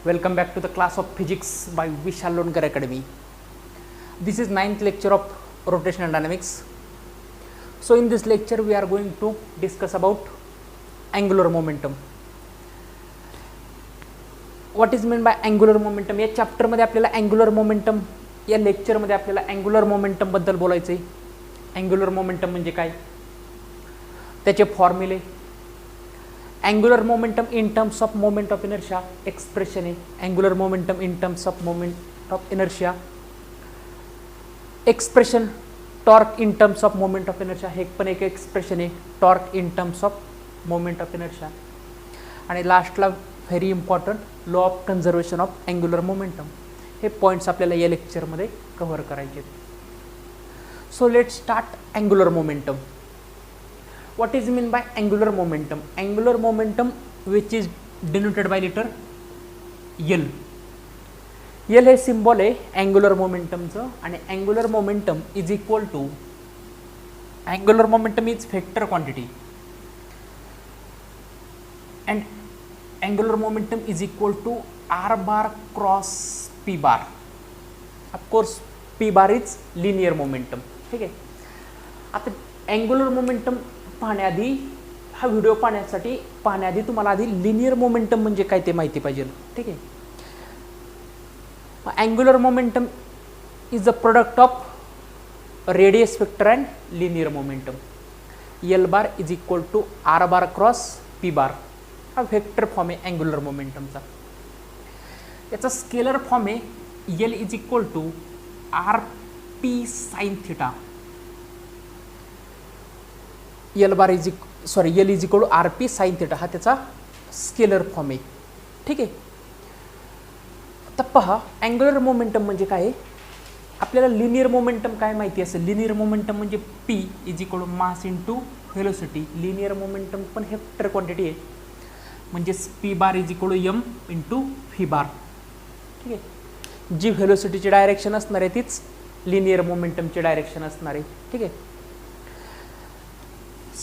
Welcome back to the class of physics by Vishal Lonkar Academy. This is 9th lecture of rotational dynamics. So in this lecture we are going to discuss about angular momentum. What is meant by angular momentum? या chapter मध्ये आपल्याला angular momentum या lecture मध्ये आपल्याला angular momentum बद्दल बोलायचं आहे. angular momentum म्हणजे काय, त्याचे फॉर्म्युले, angular momentum in terms of moment of inertia expression आहे, angular momentum in terms of moment of inertia expression, torque in terms of moment of inertia हे पण एक एक्सप्रेशन आहे, torque in terms of moment of inertia. आणि लास्टला very important law of conservation of angular momentum. हे points आपल्याला या लेक्चरमध्ये कव्हर करायचे आहेत. So let start angular momentum. What is mean by angular momentum? Angular momentum which is denoted by letter L. L हे symbol आहे angular मोमेंटमचं. आणि angular momentum is equal to, angular momentum is vector quantity and angular momentum is equal to r bar cross p bar. Of course p bar is linear momentum. ठीक आहे. आता angular momentum पाहण्याआधी, हा video पाहण्याआधी तुम्हाला आधी linear momentum म्हणजे काय ते माहिती पाहिजे. ठीक आहे. Angular momentum is the product of radius vector and linear momentum. L bar is equal to R bar cross P bar. हा वेक्टर फॉर्म आहे अँग्युलर मोमेंटमचा. याचा स्केलर फॉर्म आहे L is equal to r P sine theta. L is equal to r P sine theta हा त्याचा scalar form आहे. ठीक आहे. आता पहा अँग्युलर मोमेंटम म्हणजे काय. आपल्याला लिनियर मोमेंटम काय माहिती असेल. लिनियर मोमेंटम म्हणजे p is equal to mass into velocity. Linear momentum पण हे वेक्टर क्वांटिटी आहे, म्हणजेच p bar is equal to m into v bar. ठीक आहे. जी व्हेलोसिटीची डायरेक्शन असणार आहे तीच लिनियर मोमेंटमची डायरेक्शन असणार आहे. ठीक आहे.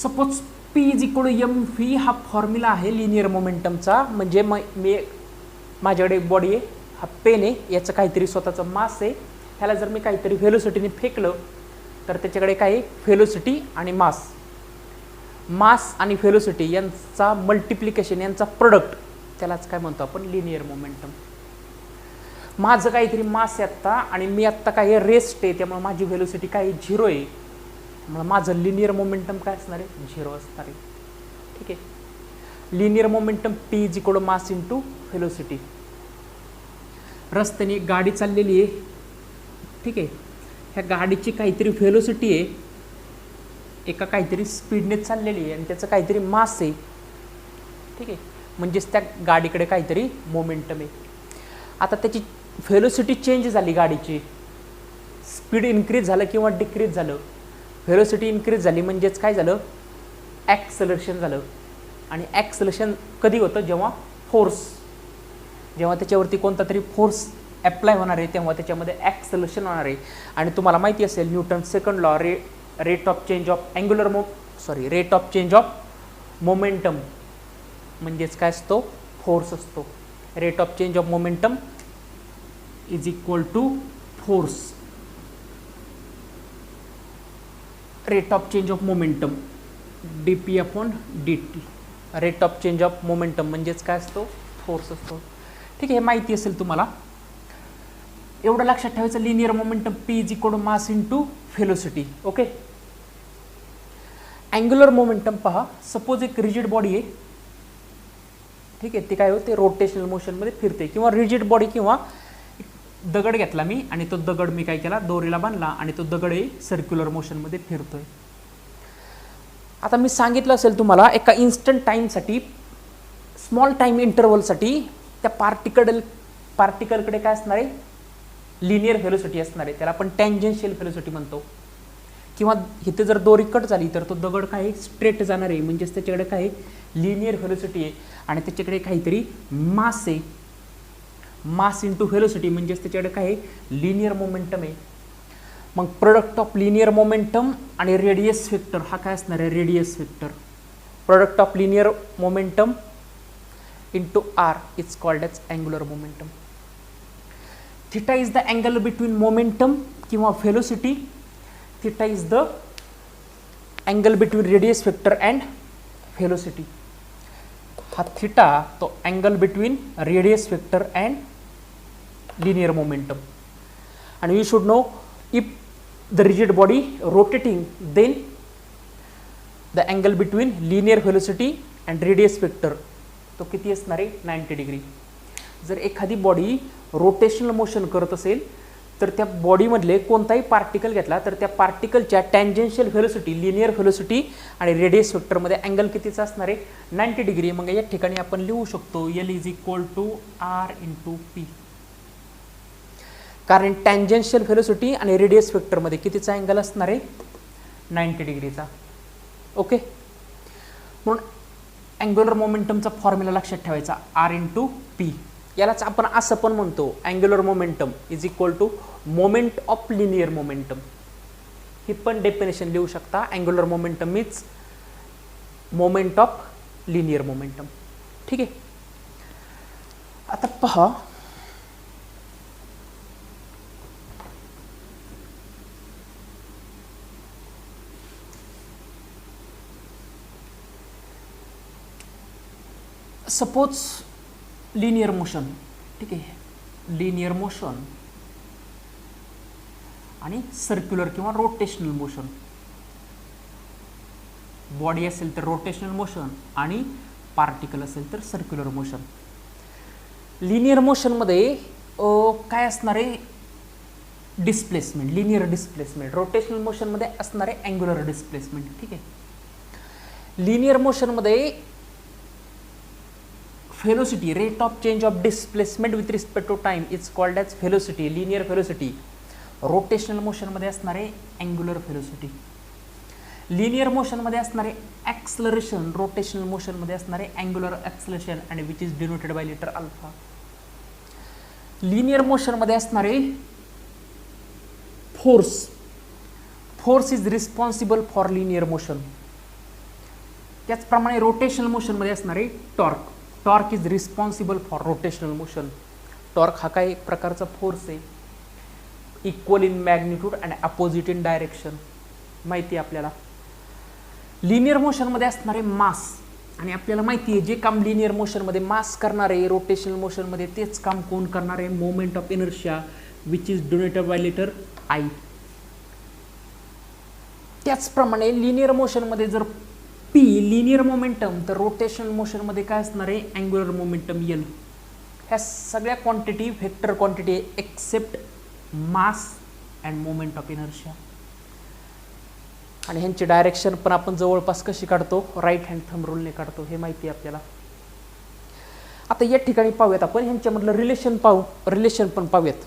Suppose p is equal to m v हा फॉर्म्युला आहे लिनियर मोमेंटमचा. म्हणजे माझ्याकडे एक बॉडी आहे, हा पेन आहे, याचं काहीतरी स्वतःचं मास आहे. ह्याला जर मी काहीतरी व्हेलोसिटीने फेकलं तर त्याच्याकडे काय आहे, व्हेलोसिटी आणि मास. मास आणि व्हेलोसिटी यांचा मल्टिप्लिकेशन, यांचा प्रोडक्ट, त्यालाच काय म्हणतो आपण लिनियर मोमेंटम. माझं काहीतरी मास आहे आत्ता आणि मी आत्ता काय रेस्ट आहे, त्यामुळे माझी व्हेलोसिटी काय झिरो आहे. मग माझं लिनियर मोमेंटम काय असणार आहे, झिरो असणार आहे. ठीक आहे. Linear momentum p is equal to mass into velocity. रस्त्याने गाडी चाललेली आहे. ठीक आहे. ह्या गाडीची काहीतरी व्हेलोसिटी आहे, एका काहीतरी स्पीडने चाललेली आहे आणि त्याचं काहीतरी मास आहे. ठीक आहे. म्हणजेच त्या गाडीकडे काहीतरी मोमेंटम आहे. आता त्याची व्हेलोसिटी चेंज झाली, गाडीची स्पीड इन्क्रीज झालं किंवा डिक्रीज झालं. व्हेलोसिटी इन्क्रीज झाली म्हणजेच काय झालं, ॲक्सलरेशन झालं. आणि ॲक्सलरेशन कधी होतं, जेव्हा त्याच्यावरती कोणता तरी फोर्स ॲप्लाय होणार आहे तेव्हा त्याच्यामध्ये ॲक्सलरेशन होणार आहे. आणि तुम्हाला माहिती असेल Newton second law, rate of change of momentum म्हणजेच काय असतो, फोर्स असतो. Rate of change of momentum is equal to force. Rate of change of momentum d p upon D t. Rate of change of momentum म्हणजेच काय असतो, force असतो. ठीक आहे. हे माहिती असेल तुम्हाला. एवढं लक्षात ठेवायचं, linear momentum p is equal to mass into velocity. Okay. Angular momentum पहा, सपोज एक रिजिड बॉडी आहे. ठीक आहे. ती काय होते, रोटेशनल मोशनमध्ये फिरते. किंवा रिजिड बॉडी, किंवा दगड घेतला मी आणि तो दगड मी काय केला, दोरीला बांधला आणि तो दगड सर्क्युलर मोशनमध्ये फिरतोय. आता मी सांगितलं असेल तुम्हाला, एका इन्स्टंट टाईमसाठी, स्मॉल टाईम इंटरव्हलसाठी त्या पार्टिकलकडे काय असणार आहे, लिनियर व्हेलोसिटी असणार आहे. त्याला आपण टँजेन्शियल व्हेलोसिटी म्हणतो. किंवा इथे जर दोरी कट झाली तर तो दगड काय स्ट्रेट जाणार आहे, म्हणजेच त्याच्याकडे काय लिनियर व्हेलोसिटी आहे. आणि त्याच्याकडे काहीतरी मास आहे, मास इंटू व्हेलोसिटी म्हणजेच त्याच्याकडे काय लिनियर मोमेंटम आहे. मग प्रोडक्ट ऑफ लिनियर मोमेंटम आणि रेडियस वेक्टर हा काय असणार आहे, radius vector. Product of linear momentum into r is called as angular momentum. Theta is the angle between momentum किंवा velocity. Theta is the angle between radius vector and velocity. हा theta तो angle between radius vector and linear momentum. And we should know, if the rigid body rotating, then the angle between linear velocity and radius vector तो किती असणार आहे 90 degree. जर एखादी body rotational motion करत असेल तर त्या बॉडीमधले कोणताही पार्टिकल घेतला तर त्या पार्टिकलच्या टँजेन्शियल व्हेलोसिटी, लिनियर व्हेलोसिटी आणि रेडियस वेक्टरमध्ये अँगल कितीचा असणार आहे 90 डिग्री. मग या ठिकाणी आपण लिहू शकतो L is equal to R into p. कारण टँजेन्शियल व्हेलोसिटी आणि रेडियस वेक्टरमध्ये कितीचा अँगल असणार आहे 90 डिग्रीचा. ओके, म्हणून अँग्युलर मोमेंटमचा फॉर्म्युला लक्षात ठेवायचा R इंटू पी. यालाच आपण असं पण म्हणतो angular momentum is equal to moment of linear momentum. ही पण डेफिनेशन लिहू शकता. Angular momentum is moment of linear momentum. ठीक आहे, आता पहा सपोज लिनियर मोशन. ठीक आहे, लिनियर मोशन आणि सर्क्युलर किंवा रोटेशनल मोशन. बॉडी असेल तर रोटेशनल मोशन आणि पार्टिकल असेल तर सर्क्युलर मोशन. लिनियर मोशनमध्ये काय असणार आहे डिस्प्लेसमेंट, लिनियर डिस्प्लेसमेंट. रोटेशनल मोशनमध्ये असणार आहे अँग्युलर डिस्प्लेसमेंट. ठीक आहे, linear मोशनमध्ये velocity, rate of change of displacement with respect to time is called as velocity, linear velocity. Rotational मोशनमध्ये असणार आहे अँग्युलर velocity. लिनियर मोशनमध्ये असणार आहे ॲक्सलरेशन, रोटेशनल मोशनमध्ये असणार आहे अँग्युलर ॲक्सलरेशन आणि which is denoted by letter alpha. Linear मोशनमध्ये असणार आहे force. Force is responsible for linear motion. त्याचप्रमाणे रोटेशनल मोशनमध्ये असणार आहे torque. Torque is responsible for rotational motion. Torque हा काय एक प्रकारचा फोर्स आहे, इक्वल इन मॅग्निट्यूड आणि अपोजिट इन डायरेक्शन, माहिती आहे आपल्याला. लिनियर मोशनमध्ये असणारे मास, आणि आपल्याला माहिती आहे जे काम लिनियर मोशनमध्ये मास करणार आहे रोटेशनल मोशनमध्ये तेच काम कोण करणार आहे, moment of inertia which is denoted by letter I. त्याचप्रमाणे लिनियर मोशनमध्ये जर पी लिनियर मोमेंटम तर रोटेशनल मोशनमध्ये काय असणार आहे अँग्युलर मोमेंटम एल. ह्या सगळ्या quantity vector quantity except mass and moment of inertia. आणि ह्यांची डायरेक्शन पण आपण जवळपास कशी काढतो, राईट हँड थंब रूलने काढतो, हे माहिती आहे आपल्याला. आता या ठिकाणी पाहूयात आपण ह्यांच्यामधलं रिलेशन पण पाहूयात.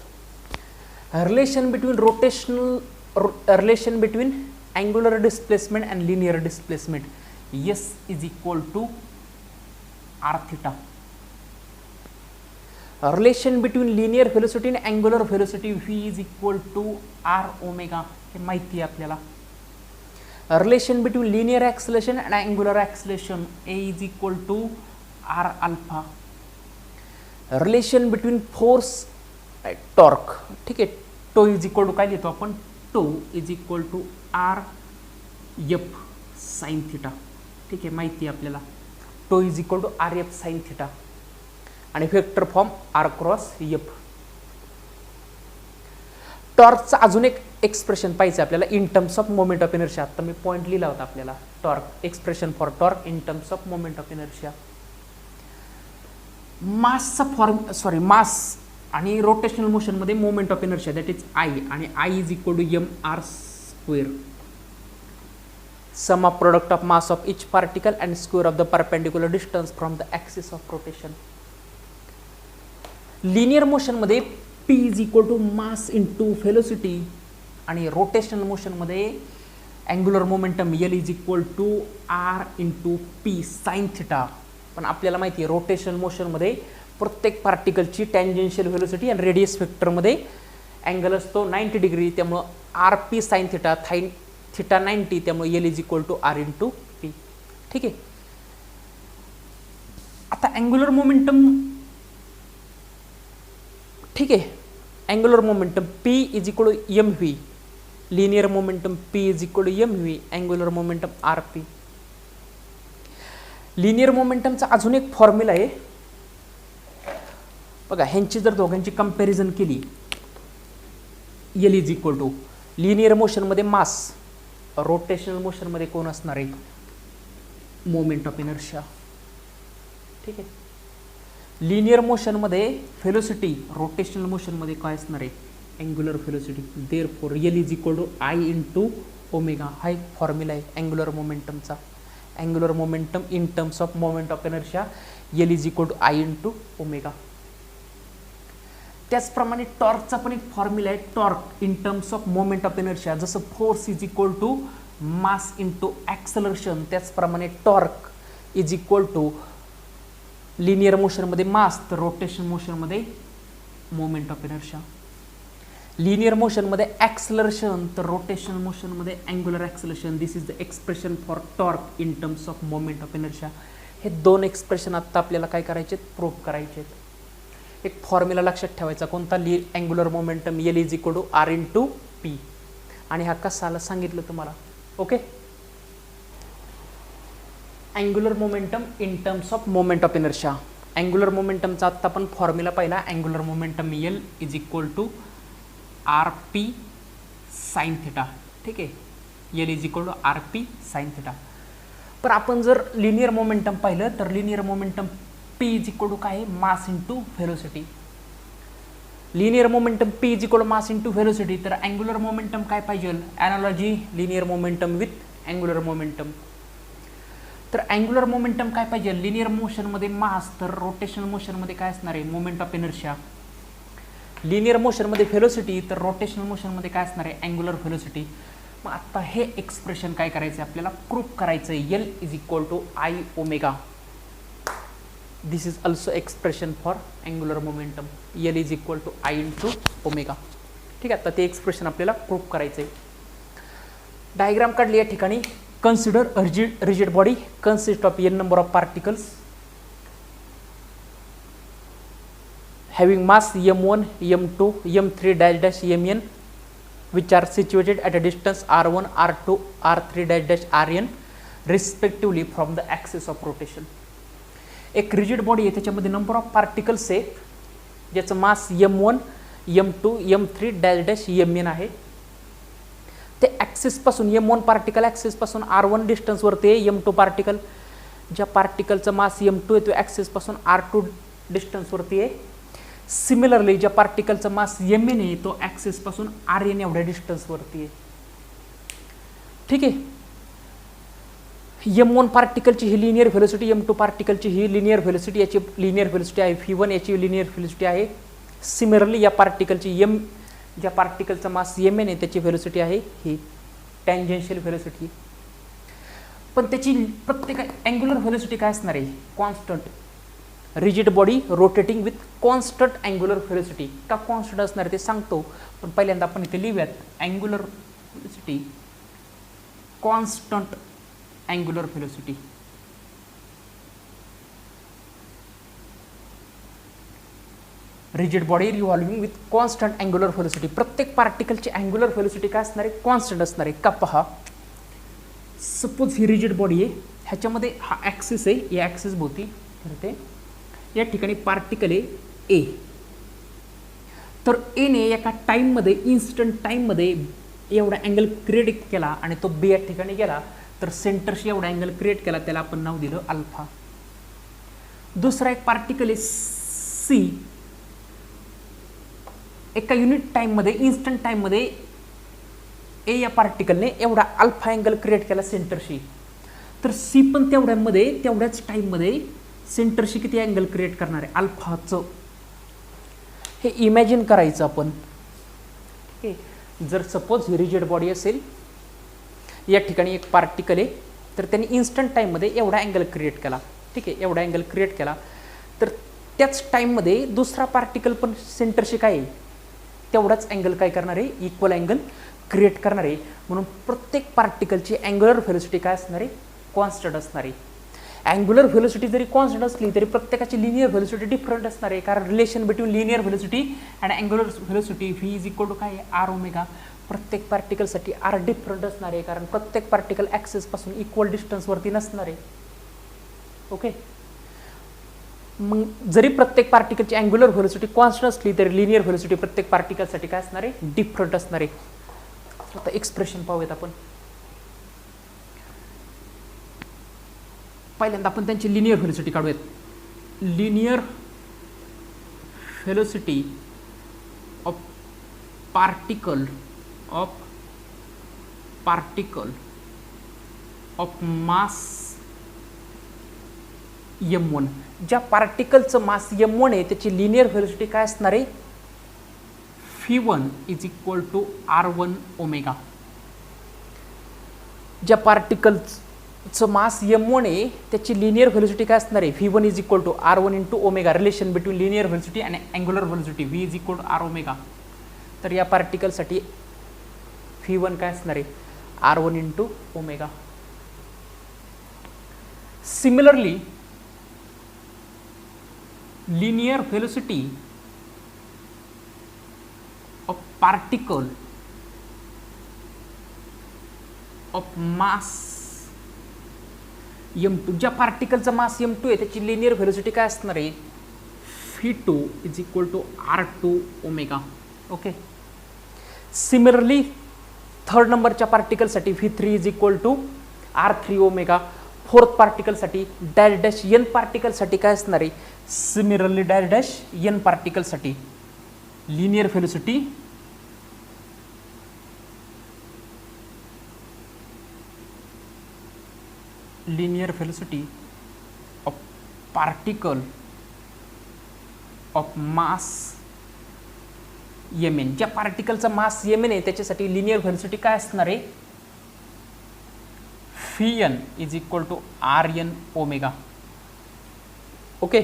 Relation between relation between angular displacement and linear displacement. S is equal to R theta. Relation between linear velocity and angular velocity V is equal to R omega. हे माहिती आहे आपल्याला. Relation between linear acceleration and angular acceleration A is equal to R alpha. Relation between force torque. ठीक आहे, टो is equal to काय लिहितो आपण, tau is equal to R F sin theta. ठीक आहे, माहिती आहे आपल्याला. Tau is equal to R F sine theta आणि vector form R cross F. टॉर्कचा अजून एक एक्सप्रेशन पाहिजे आपल्याला in terms of moment of inertia. आता मी पॉईंट लिहिला होता आपल्याला, torque expression for torque in terms of moment of inertia. मासचा फॉर्म मास आणि रोटेशनल मोशनमध्ये moment of inertia that is I, आणि I is equal to M R square. Sum of product of mass of each particle and square of the perpendicular distance from the axis of rotation. Linear मोशनमध्ये P is equal to mass into velocity आणि rotational मोशनमध्ये angular momentum L is equal to R into P sin theta. पण आपल्याला माहिती आहे rotational मोशनमध्ये प्रत्येक पार्टिकलची टँजेन्शियल व्हेलोसिटी आणि रेडियस वेक्टरमध्ये अँगल असतो 90 डिग्री. त्यामुळं R P sine theta theta 90, त्यामुळे L is equal to R into P. ठीक आहे, आता अँग्युलर मोमेंटम, ठीक आहे, angular momentum P is equal to mv, linear momentum P is equal to mv, angular momentum rp. Linear मोमेंटमचा अजून एक formula आहे बघा, ह्यांची जर दोघांची कंपॅरिझन केली, L is equal to linear मोशनमध्ये मास, रोटेशनल मोशनमध्ये कोण असणार आहे, मोमेंट ऑफ इनर्शिया. ठीक आहे, लिनियर मोशनमध्ये व्हेलोसिटी, रोटेशनल मोशनमध्ये काय असणार आहे, angular velocity. Therefore L is equal to I into omega, हा एक फॉर्म्युला आहे अँग्युलर मोमेंटमचा. Angular momentum in terms of moment of inertia, L is equal to I into omega. त्याचप्रमाणे टॉर्कचा पण एक फॉर्म्युला आहे, torque in terms of moment of inertia. जसं force is equal to mass into acceleration, त्याचप्रमाणे torque is equal to linear मोशनमध्ये mass, तर rotation मोशनमध्ये मोमेंट ऑफ इनर्शिया. लिनियर मोशनमध्ये ॲक्सलरेशन, तर रोटेशनल मोशनमध्ये angular acceleration. This is the expression for torque in terms of moment of inertia. हे दोन expression आत्ता आपल्याला काय करायचे, प्रूव्ह करायचे आहेत. एक फॉर्म्युला लक्षात ठेवायचा कोणता, angular momentum L is equal to R into P, आणि हा कसा आला सांगितलं तुम्हाला. Okay, angular momentum in terms of moment of inertia. Angular मोमेंटमचा आत्ता आपण फॉर्म्युला पाहिला, angular momentum L is equal to RP sine theta. ठीक आहे, L is equal to RP sine theta. पण आपण जर लिनियर मोमेंटम पाहिलं तर linear momentum P is equal to काय आहे, mass into velocity. Linear momentum P is equal to mass into velocity. तर अँग्युलर मोमेंटम काय पाहिजे, analogy linear momentum with angular momentum. तर अँग्युलर मोमेंटम काय पाहिजे, लिनियर मोशनमध्ये मास, तर रोटेशनल मोशनमध्ये काय असणार आहे, मोमेंट ऑफ इनर्शिया. लिनियर मोशनमध्ये व्हेलोसिटी, तर रोटेशनल मोशनमध्ये काय असणार आहे, अँग्युलर व्हेलोसिटी. मग आता हे एक्सप्रेशन काय करायचं आहे, आपल्याला प्रूव्ह करायचं आहे. L is equal to I omega. This is also expression for angular momentum, L is equal to I into omega. ठीक आहे, आता ते एक्सप्रेशन आपल्याला प्रूव्ह करायचं आहे. डायग्राम काढली या ठिकाणी. Consider rigid body consist of n number of particles having mass m1, m2, m3 dash dash mn, which are situated at a distance r1, r2, r3 dash dash rn respectively from the axis of rotation. एक rigid body आहे, त्याच्यामध्ये number of particles आहे, ज्याचं मास m1, m2, m3 dash dash mn आहे. ते ॲक्सिसपासून m1 particle ॲक्सिसपासून r1 डिस्टन्सवरती आहे, m2 particle, ज्या पार्टिकलचं मास m2 आहे तो ॲक्सिसपासून r2 डिस्टन्सवरती आहे. सिमिलरली ज्या पार्टिकलचा मास mn आहे तो ॲक्सिसपासून rn एवढ्या डिस्टन्सवरती आहे. ठीक आहे, m1 पार्टिकलची ही लिनियर व्हेलोसिटी, m2 पार्टिकलची ही लिनियर व्हेलोसिटी, याची लिनियर व्हेलोसिटी आहे v1, याची लिनियर व्हेलोसिटी आहे. सिमिलरली या पार्टिकलची ज्या पार्टिकलचा मास mn आहे त्याची व्हेलोसिटी आहे ही टँजेन्शियल व्हेलोसिटी. पण त्याची प्रत्येक अँग्युलर व्हेलोसिटी काय असणार आहे, constant. Rigid body rotating with constant angular velocity. का कॉन्स्टंट असणार ते सांगतो, पण पहिल्यांदा आपण इथे लिहूयात angular velocity, constant angular velocity. Rigid body revolving with constant angular velocity. प्रत्येक पार्टिकलची अँग्युलर व्हेलोसिटी काय असणार आहे, कॉन्स्टंट असणार आहे. का पहा, सपोज ही रिजिड बॉडी आहे, ह्याच्यामध्ये हा ॲक्सिस आहे, या ॲक्सिस भोवती फिरते. या ठिकाणी पार्टिकल आहे ए, तर एने एका टाईममध्ये, इन्स्टंट टाईममध्ये एवढा अँगल क्रिएट केला आणि तो बी या ठिकाणी गेला, तर सेंटरशी एवढा अँगल क्रिएट केला, त्याला आपण नाव दिलं अल्फा. दुसरा एक पार्टिकल आहे सी, एका युनिट टाईममध्ये, इन्स्टंट टाईममध्ये ए या पार्टिकलने एवढा अल्फा अँगल क्रिएट केला सेंटरशी, तर सी पण तेवढ्याच टाईममध्ये सेंटरशी किती अँगल क्रिएट करणार आहे, अल्फाचं. हे इमॅजिन करायचं आपण. ठीक आहे, जर सपोज ही रिजिड बॉडी असेल, या ठिकाणी एक पार्टिकल आहे, तर त्यांनी इन्स्टंट टाईममध्ये एवढा अँगल क्रिएट केला. ठीक आहे, एवढा अँगल क्रिएट केला, तर त्याच टाईममध्ये दुसरा पार्टिकल पण सेंटरशी काय आहे, तेवढाच अँगल काय करणार आहे, इक्वल अँगल क्रिएट करणार आहे. म्हणून प्रत्येक पार्टिकलची अँग्युलर व्हेलोसिटी काय असणार आहे, कॉन्स्टंट असणार आहे. अँग्युलर व्हेलोसिटी जरी कॉन्स्टंट असली तरी प्रत्येकाची लिनियर व्हेलोसिटी डिफरंट असणार आहे, कारण relation between linear velocity and angular velocity v is equal to काय आहे, आर ओमेगा. प्रत्येक पार्टिकलसाठी आर डिफरंट असणार आहे, कारण प्रत्येक पार्टिकल ॲक्सिसपासून इक्वल डिस्टन्सवरती नसणार आहे. ओके, मग जरी प्रत्येक पार्टिकलची अँग्युलर व्हेलोसिटी कॉन्स्टंट असली तरी लिनियर व्हेलोसिटी प्रत्येक पार्टिकलसाठी काय असणार आहे, डिफरंट असणार आहे. आता एक्सप्रेशन पाहूयात आपण. पहिल्यांदा आपण त्यांची लिनियर व्हेलोसिटी काढूयात. Linear velocity of particle of mass m1. ज्या पार्टिकलचं मास m1 आहे त्याची लिनियर व्हेलोसिटी काय असणार आहे, v1 is equal to r1 omega. ज्या पार्टिकलचं मास m1 आहे त्याची लिनियर व्हेलोसिटी काय असणार आहे, v1 is equal to r1 into omega. Relation between linear velocity आणि angular velocity v is equal to r omega. तर या पार्टिकलसाठी v1 काय असणार आहे, r1 into omega. Similarly linear velocity of particle of mass m2. ज्या पार्टिकलचा मास m2 आहे त्याची लिनियर व्हेलोसिटी काय असणार आहे, v2 is equal to r2 omega. Okay, similarly third नंबरच्या पार्टिकलसाठी v3 is equal to r3 omega. Fourth पार्टिकलसाठी डॅश डॅश एन पार्टिकलसाठी काय असणार आहे, सिमिलरली डॅश डॅश एन पार्टिकलसाठी linear velocity of particle of mass mn. ज्या पार्टिकलचा मास mn आहे त्याच्यासाठी लिनियर व्हेलोसिटी काय असणार आहे, Vn is equal to Rn omega. Okay,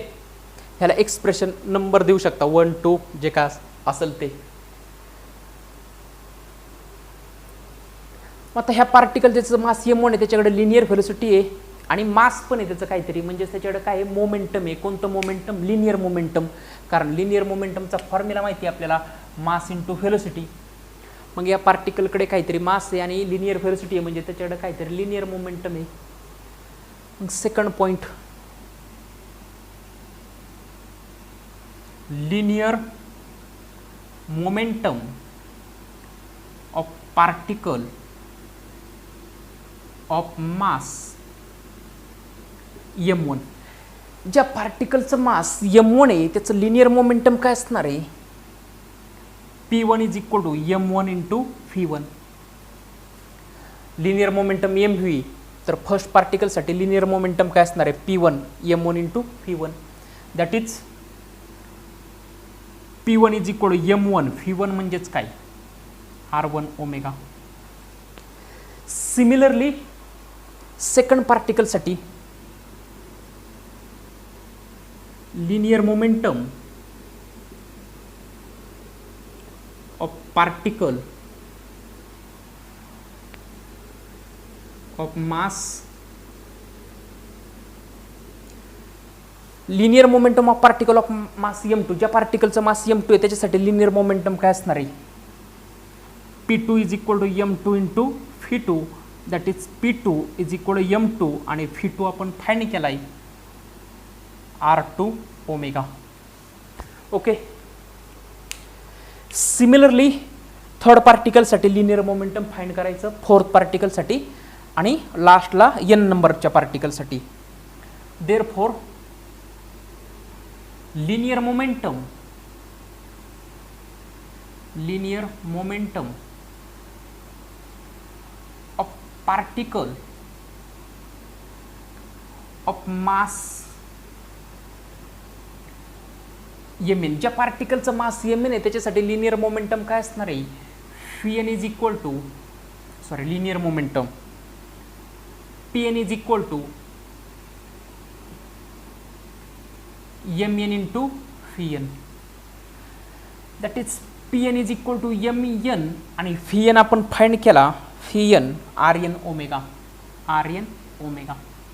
ह्याला एक्सप्रेशन नंबर देऊ शकता 1 2 जे काय असेल ते. आता ह्या पार्टिकल ज्याचं मास m1 आहे त्याच्याकडे लिनियर व्हेलोसिटी आहे आणि मास पण आहे त्याचं काहीतरी, म्हणजे त्याच्याकडे काय आहे, मोमेंटम आहे. कोणतं मोमेंटम, लिनियर मोमेंटम. कारण लिनियर मोमेंटमचा फॉर्म्युला माहिती आहे आपल्याला, मास इंटू व्हेलोसिटी. मग या पार्टिकलकडे काहीतरी मास आहे आणि लिनियर व्हेलोसिटी आहे, म्हणजे त्याच्याकडे काहीतरी लिनियर मोमेंटम आहे. मग second point, linear momentum of particle of mass m1. ज्या पार्टिकलचं मास m1 आहे त्याचं लिनियर मोमेंटम काय असणार आहे, p1 is equal to m1 into v1. Linear momentum mv, तर फर्स्ट पार्टिकलसाठी लिनियर मोमेंटम काय असणार आहे, p1 m1 into v1. That is p1 is equal to m1 v1 म्हणजेच काय, r1 ओमेगा. सिमिलरली सेकंड पार्टिकलसाठी linear momentum of particle of mass, linear momentum of particle of mass m2. ज्या पार्टिकलचं मास m2 आहे त्याच्यासाठी लिनियर मोमेंटम काय असणार आहे, p2 is equal to m2 into v2. That is p2 is equal to m2 आणि v2 आपण find केला आहे r2 omega. Okay, similarly third पार्टिकलसाठी लिनियर मोमेंटम फाइंड करायचं, फोर्थ पार्टिकलसाठी आणि लास्टला n नंबरच्या पार्टिकलसाठी. Therefore linear momentum of particle of mass mn. ज्या पार्टिकलचं मास mn आहे त्याच्यासाठी लिनियर मोमेंटम काय असणार आहे, Vn is equal to linear momentum Pn is equal to mn into Vn. That is Pn is equal to mn आणि Vn आपण find केला, Vn Rn omega.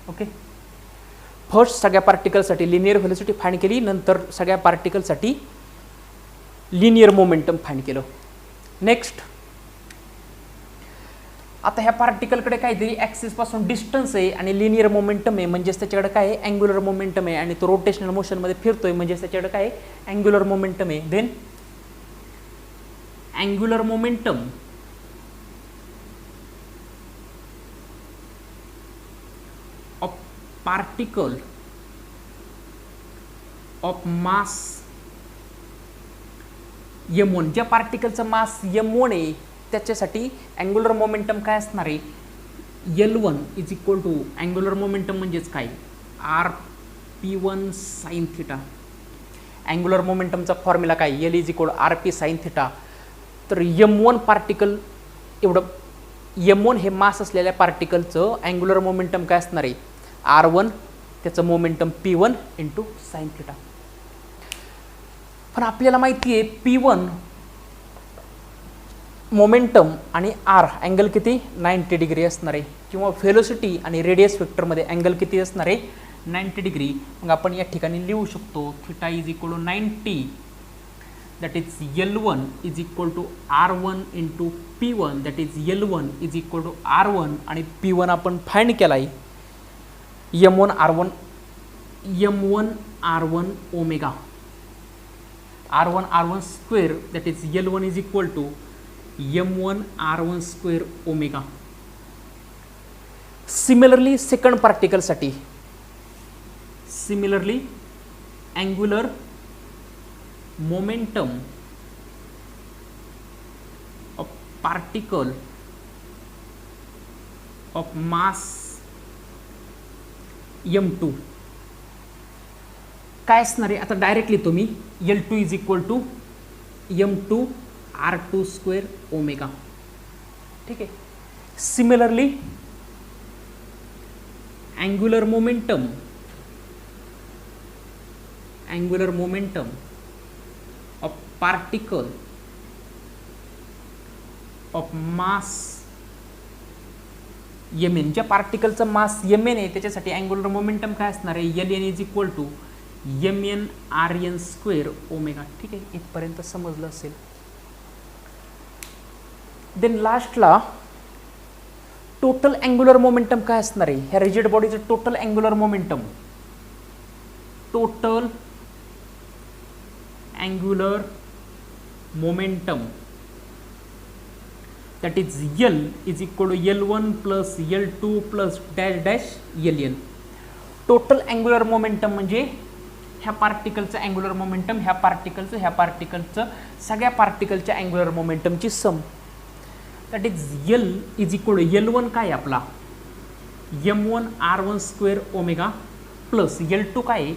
Okay, first सगळ्या पार्टिकलसाठी लिनियर व्हेलोसिटी फाइंड केली, नंतर सगळ्या पार्टिकलसाठी लिनियर मोमेंटम फाइंड केलं. नेक्स्ट आता ह्या पार्टिकलकडे काहीतरी ॲक्सिस पासून डिस्टन्स आहे आणि लिनियर मोमेंटम आहे, म्हणजेच त्याच्याकडे काय आहे अँग्युलर मोमेंटम आहे आणि तो रोटेशनल मोशनमध्ये फिरतोय म्हणजेच त्याच्याकडे काय आहे अँग्युलर मोमेंटम आहे. Then angular momentum of particle of mass m1, ज्या पार्टिकलचं मास m1 आहे त्याच्यासाठी अँग्युलर मोमेंटम काय असणार आहे L1 is equal to angular momentum म्हणजेच काय RP1 साइन थिटा. अँग्युलर मोमेंटमचा फॉर्म्युला काय L is equal RP sine theta. तर m1 पार्टिकल एवढं m1 हे मास असलेल्या पार्टिकलचं अँग्युलर मोमेंटम काय असणार आहे R1, त्याचं momentum P1 into sine theta. पण आपल्याला माहिती आहे P1 मोमेंटम आणि R अँगल किती 90 डिग्री असणार आहे, किंवा व्हेलोसिटी आणि रेडियस वेक्टरमध्ये अँगल किती असणार आहे 90 डिग्री. मग आपण या ठिकाणी लिहू शकतो theta is equal to 90, that is L1 is equal to R1 into P1, that is L1 is equal to R1 आणि P1 आपण फाइंड केला आहे M1 R1 omega R1 square, that is L1 is equal to M1 R1 square omega. Similarly second पार्टिकलसाठी similarly angular momentum of particle of mass M2 काय असणार आहे आता direct लिहितो मी L2 is equal to M2 R2 square omega. ठीक आहे. Similarly angular momentum of particle of mass mn, ज्या पार्टिकलचं मास mn आहे त्याच्यासाठी अँग्युलर मोमेंटम काय असणार आहे Ln is equal to mn Rn square omega. ठीक आहे, इथपर्यंत समजलं असेल. देन लास्टला टोटल अँग्युलर मोमेंटम काय असणार आहे ह्या रिजिड बॉडीचं total angular momentum that is L is equal to L1 plus L2 plus dash dash Ln. Total angular momentum म्हणजे ह्या पार्टिकलचं अँग्युलर मोमेंटम, ह्या पार्टिकलचं सगळ्या पार्टिकलच्या अँग्युलर मोमेंटमची sum. That is L is equal to L1 काय आपला M1 R1 square omega plus L2 काय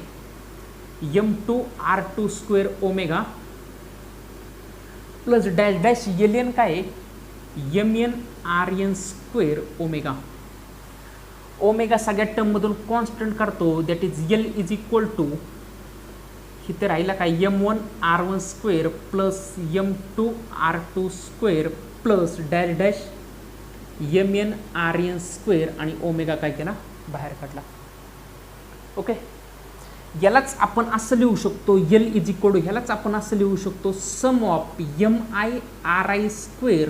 M2 R2 square omega plus dash dash Ln काय mn Rn square omega. Omega सगळ्या टर्ममधून कॉन्स्टंट करतो, that is L is equal to इथे राहिला काय M1 R1 square plus M2 R2 square plus dash dash mn Rn square आणि omega काय केला बाहेर काढला. ओके, यालाच आपण असं लिहू शकतो L इज इक्वल टू, ह्यालाच आपण असं लिहू शकतो sum of mi Ri square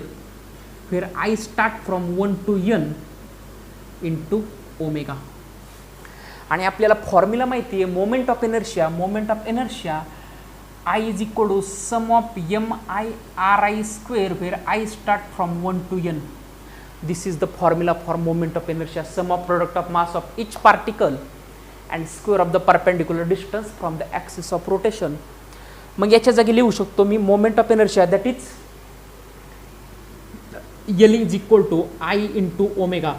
where I start from 1 to n into omega. आणि आपल्याला फॉर्म्युला माहिती आहे moment of inertia I is equal to sum of mi Ri square where I start from 1 to n. This is the formula for moment of inertia, sum of product of mass of each particle and square of the perpendicular distance from the axis of rotation. मग याच्या जागी लिहू शकतो मी moment of inertia that is L is equal to I into omega.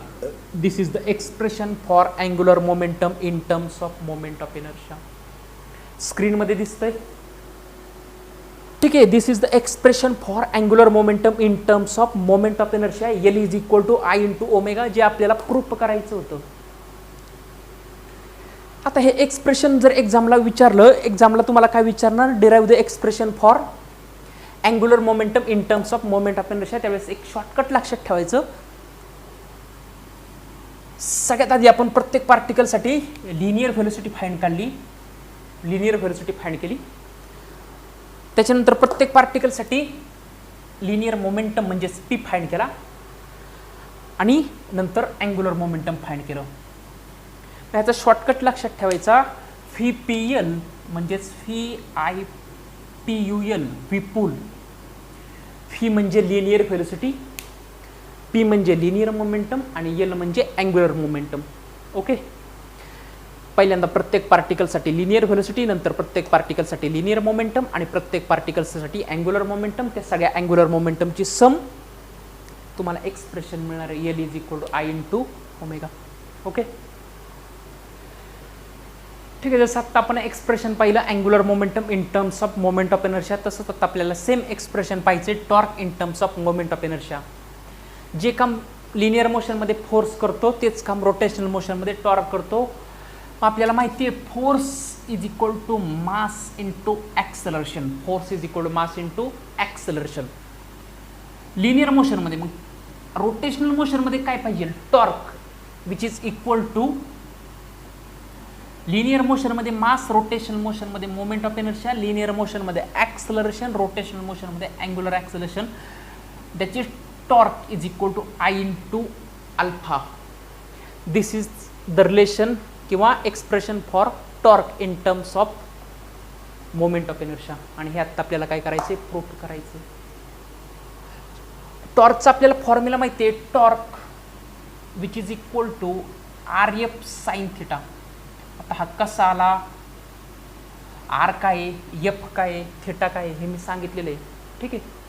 This is the expression for angular momentum in terms of moment of inertia. Screen मध्ये दिसतंय. ठीक आहे, this is the expression for angular momentum in terms of moment of inertia. L is equal to I into omega, जे आपल्याला proof करायचं होतं. आता हे एक्सप्रेशन जर एक्झामला विचारलं, एक्झामला तुम्हाला काय विचारणार, derive the expression for angular momentum in terms of moment of inertia. त्यावेळेस एक शॉर्टकट लक्षात ठेवायचं, सगळ्यात आधी आपण प्रत्येक पार्टिकलसाठी लिनियर व्हेलोसिटी फाइंड काढली, लिनियर व्हेलोसिटी फाइंड केली. त्याच्यानंतर प्रत्येक पार्टिकलसाठी लिनियर मोमेंटम म्हणजे पी फाइंड केला आणि नंतर अँग्युलर मोमेंटम फाइंड केलं. ह्याचा शॉर्टकट लक्षात ठेवायचा, व्ही पी एल म्हणजेच V I P U L, Vipul. V म्हणजे लिनियर व्हेलोसिटी, पी म्हणजे लिनियर मोमेंटम आणि एल म्हणजे अँग्युलर मोमेंटम. ओके. पहिल्यांदा प्रत्येक पार्टिकलसाठी लिनियर व्हेलोसिटी, नंतर प्रत्येक पार्टिकलसाठी लिनियर मोमेंटम आणि प्रत्येक पार्टिकलसाठी अँग्युलर मोमेंटम. त्या सगळ्या अँग्युलर मोमेंटमची सम तुम्हाला एक्सप्रेशन मिळणार आहे, L is equal to I into omega. Okay. ठीक आहे. जसं आता आपण एक्सप्रेशन पाहिलं angular momentum in terms of moment of inertia, तसंच आता आपल्याला सेम एक्सप्रेशन पाहिजे torque in terms of moment of inertia. जे काम लिनियर मोशनमध्ये फोर्स करतो तेच काम रोटेशनल मोशनमध्ये टॉर्क करतो. आपल्याला माहिती आहे force is equal to mass into acceleration, force is equal to mass into acceleration linear मोशनमध्ये. मग रोटेशनल मोशनमध्ये काय पाहिजे, torque which is equal to linear मोशनमध्ये मास, रोटेशनल मोशनमध्ये मोमेंट ऑफ इनर्शिया, लिनियर मोशनमध्ये ॲक्सेलरेशन, रोटेशनल मोशनमध्ये अँग्युलर ॲक्सेलरेशन. त्याची torque is equal to I into alpha. This is the relation किंवा expression for torque in terms of moment of inertia. आणि हे आत्ता आपल्याला काय करायचे, प्रूफ करायचे. टॉर्कचा आपल्याला फॉर्म्युला माहिती आहे, torque which is equal to R F sine theta. आता हा कसा आला, आर काय आहे, एफ काय आहे, थिटा काय आहे हे मी सांगितलेलं आहे. ठीक आहे.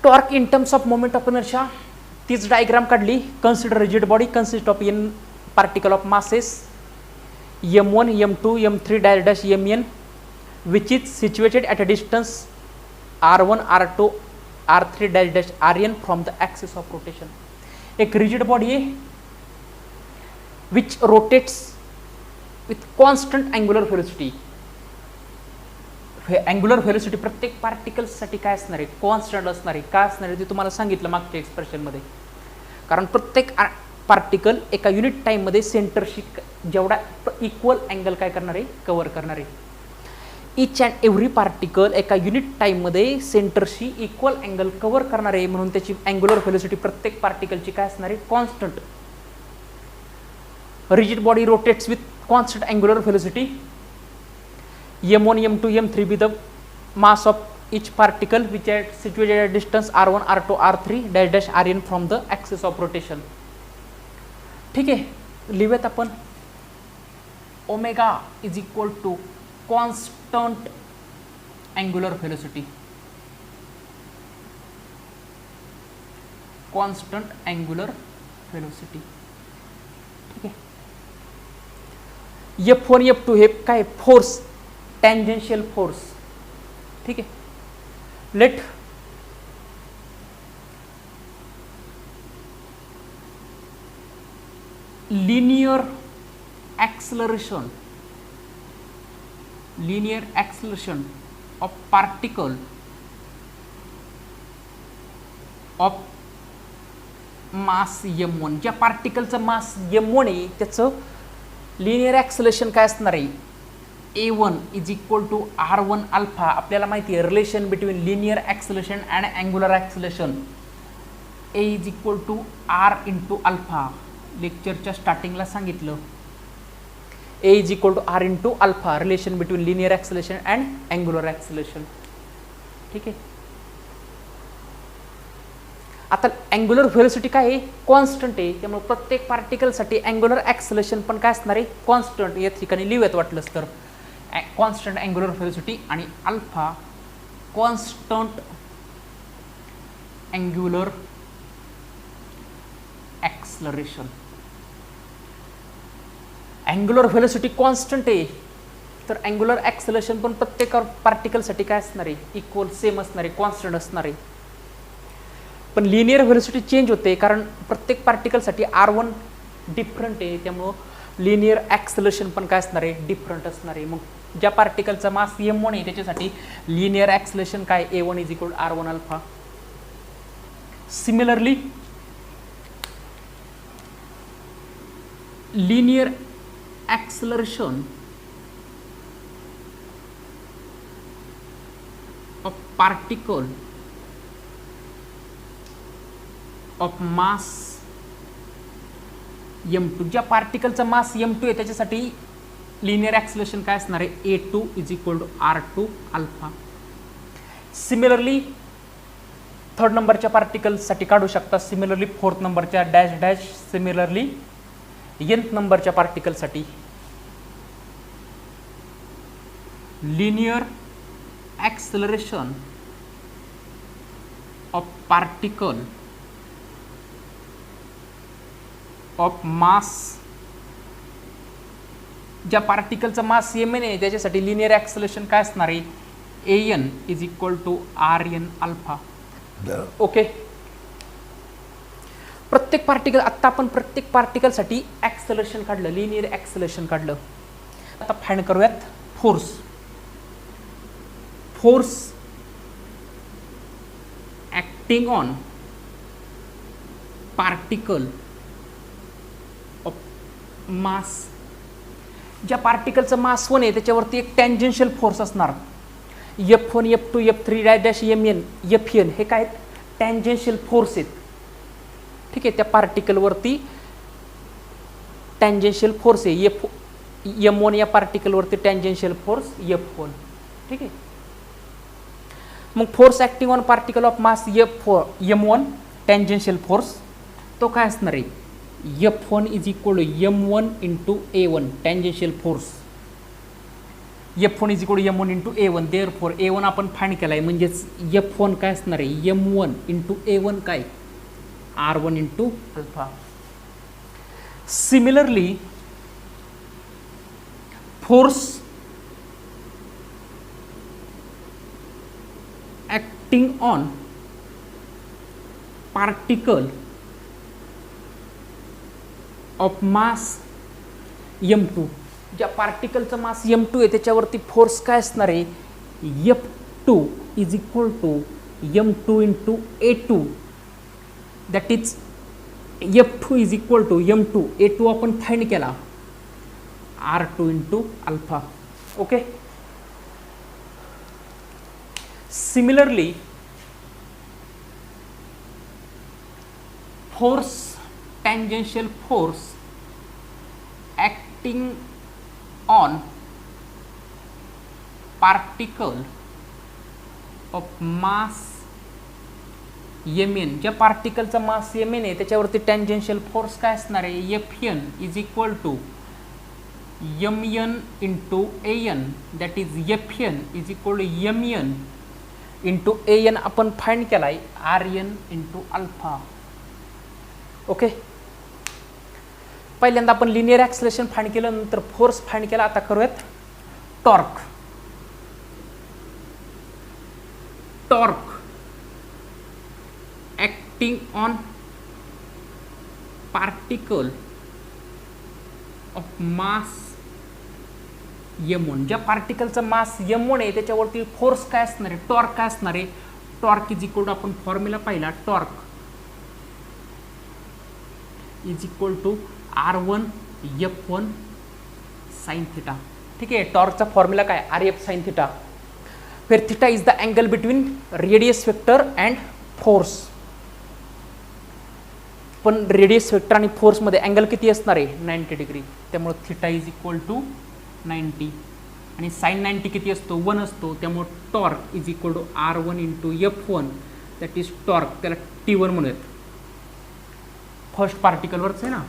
Torque in terms of moment of inertia तीच डायग्राम काढली. Consider rigid body consist of n particle of masses m1, m2, m3 dash dash mn which is situated at a distance r1, r2, r3 dash dash rn from the axis of rotation. एक rigid body आहे which rotates with constant angular velocity. Angular velocity प्रत्येक पार्टिकल्ससाठी काय असणार आहे, constant असणार आहे. काय असणार आहे ते तुम्हाला सांगितलं मागच्या एक्सप्रेशनमध्ये. कारण प्रत्येक पार्टिकल एका युनिट टाईममध्ये सेंटरशी जेवढा इक्वल अँगल काय करणार आहे, कव्हर करणार आहे. इच अँड एव्हरी पार्टिकल एका युनिट टाईममध्ये सेंटरशी इक्वल अँगल कव्हर करणार आहे, म्हणून त्याची अँग्युलर व्हेलोसिटी प्रत्येक पार्टिकलची काय असणार आहे, constant. Rigid body rotates with constant angular velocity. m1, m2, m3 be the mass of each particle which are situated at distance r1, r2, r3 dash dash rn from the axis of rotation. ठीक आहे. लिहूयात आपण omega is equal to constant angular velocity, constant angular velocity. ठीक आहे. F1, F2 हे काय, force, tangential force. ठीक आहे. Let linear acceleration, linear acceleration of particle of mass m1. ज्या पार्टिकलचं मास m1 आहे त्याचं लिनियर ॲक्सलरेशन काय असणार आहे, a1 is equal to r1 alpha. आपल्याला माहिती आहे relation between linear acceleration and angular acceleration, a is equal to r into alpha. लेक्चरच्या स्टार्टिंगला सांगितलं a is equal to r into alpha, relation between linear acceleration and angular acceleration. ठीक आहे. आता angular velocity काय आहे, कॉन्स्टंट आहे. त्यामुळे प्रत्येक पार्टिकलसाठी अँग्युलर ॲक्सलरेशन पण काय असणार आहे, कॉन्स्टंट. या ठिकाणी लिहूयात वाटलंच तर कॉन्स्टंट अँग्युलर व्हेलोसिटी आणि alpha constant angular acceleration. Angular velocity constant आहे तर अँग्युलर ॲक्सलरेशन पण प्रत्येक पार्टिकलसाठी काय असणार आहे, इक्वल, सेम असणार आहे, कॉन्स्टंट असणार आहे. पण लिनियर व्हेलोसिटी चेंज होते कारण प्रत्येक पार्टिकलसाठी r1 डिफरंट आहे, त्यामुळं लिनियर ॲक्सलरेशन पण काय असणार आहे, डिफरंट असणार आहे. मग ज्या पार्टिकलचा मास m1 आहे त्याच्यासाठी लिनियर ॲक्सलरेशन काय, a1 is equal r1 alpha. Similarly linear acceleration of particle of mass m2, ज्या पार्टिकलचा मास m2 आहे त्याच्यासाठी लिनियर ॲक्सलरेशन काय असणार आहे, a2 is equal to r2 alpha. Similarly third नंबरच्या पार्टिकलसाठी काढू शकता, सिमिलरली फोर्थ नंबरच्या डॅश डॅश, सिमिलरली nth नंबरच्या पार्टिकलसाठी linear acceleration of particle of mass, ज्या पार्टिकलचा मास mn आहे त्याच्यासाठी लिनियर ॲक्सलरेशन काय असणार आहे, an is equal to rn alpha. Okay, प्रत्येक पार्टिकल, आता आपण प्रत्येक पार्टिकलसाठी ॲक्सलरेशन काढलं, लिनियर ॲक्सलरेशन काढलं. आता फाइंड करूयात force. Force acting on particle of mass, ज्या पार्टिकलचं मास 1 आहे त्याच्यावरती एक टँजेन्शियल फोर्स असणार, F1 F2 F3 dash dash mn Fn, हे काय टँजेन्शियल फोर्स आहेत. ठीक आहे, त्या पार्टिकलवरती टँजेन्शियल फोर्स आहे, m1 या पार्टिकलवरती टँजेन्शियल फोर्स F1. ठीक आहे, मग force acting on particle of mass m1 tangential force तो काय असणार आहे, F1 is equal to m1 into a1 tangential force. F1 is equal to m1 into a1, therefore a1 आपण find केला आहे, म्हणजेच F1 काय असणार आहे, m1 इंटू a1 काय, r1 into alpha. Similarly force acting on particle of mass m2, ज्या पार्टिकलचं मास m2 आहे त्याच्यावरती फोर्स काय असणार आहे, F2 is equal to m2 into a2, that is F2 is equal to m2 a2 आपण find केला, r2 into alpha. Okay, similarly force tangential force acting on particle of mass mn, ज्या पार्टिकलचा मास mn आहे त्याच्यावरती tangential force काय असणार आहे, Fn is equal to mn into an, that is Fn is equal to mn into an आपण find केला आहे, rn इंटू अल्फा. ओके, पहिल्यांदा आपण लिनियर ॲक्सलरेशन फाइंड केलं, नंतर फोर्स फाइंड केला. आता करूयात torque. Torque acting on particle of mass m1, ज्या पार्टिकलचा मास m1 आहे त्याच्यावरती फोर्स काय असणार आहे, टॉर्क काय असणार आहे, टॉर्क इज इक्वल टू आपण फॉर्म्युला पाहिला, torque is equal to r1 F1 sine theta. ठीक आहे, टॉर्कचा फॉर्म्युला काय, RF साइन थीटा, फिर theta is the angle between radius vector and force. पण रेडियस वेक्टर आणि फोर्समध्ये अँगल किती असणार आहे, 90 डिग्री, त्यामुळे थीटा इज इक्वल टू 90 आणि साइन 90 किती असतो, 1 असतो, त्यामुळे torque is equal to r1 into F1, that is torque, त्याला T1 म्हणूयात, फर्स्ट पार्टिकलवरच आहे ना,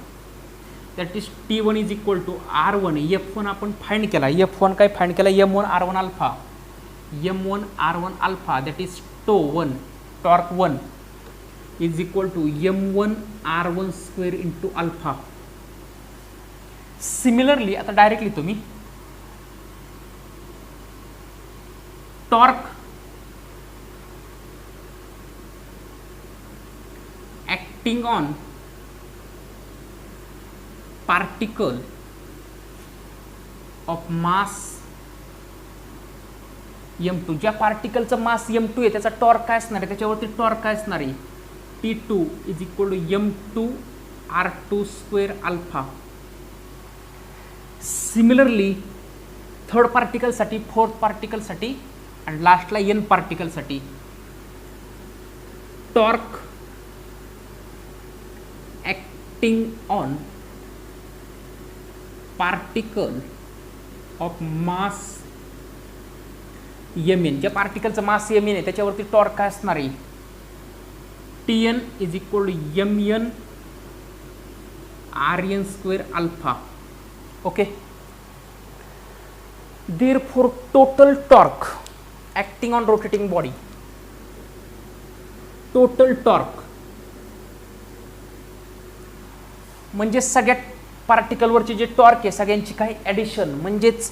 that is T1 is equal to r1. F1 आपण फाइंड केला, F1 काय फाइंड केला, m1 r1 alpha, m1 r1 alpha, that is टो1, torque 1 is equal to m1 r1 square into alpha. Similarly आता डायरेक्टली तुम्ही torque acting on particle of mass m2, ज्या पार्टिकलचा मास m2 आहे त्याचा टॉर्क काय असणार आहे, त्याच्यावरती टॉर्क काय असणार आहे, T2 is equal to m2 r2 square alpha. Similarly third पार्टिकलसाठी, फोर्थ पार्टिकलसाठी आणि लास्टला एन पार्टिकलसाठी torque acting on particle of mass mn, ज्या पार्टिकलचं मास mn आहे त्याच्यावरती टॉर्क काय असणार आहे, Tn is equal to mn rn square alpha. Okay, therefore total torque acting on rotating body, total torque म्हणजे सगळ्या पार्टिकलवरचे जे टॉर्क आहे सगळ्यांची काय ॲडिशन, म्हणजेच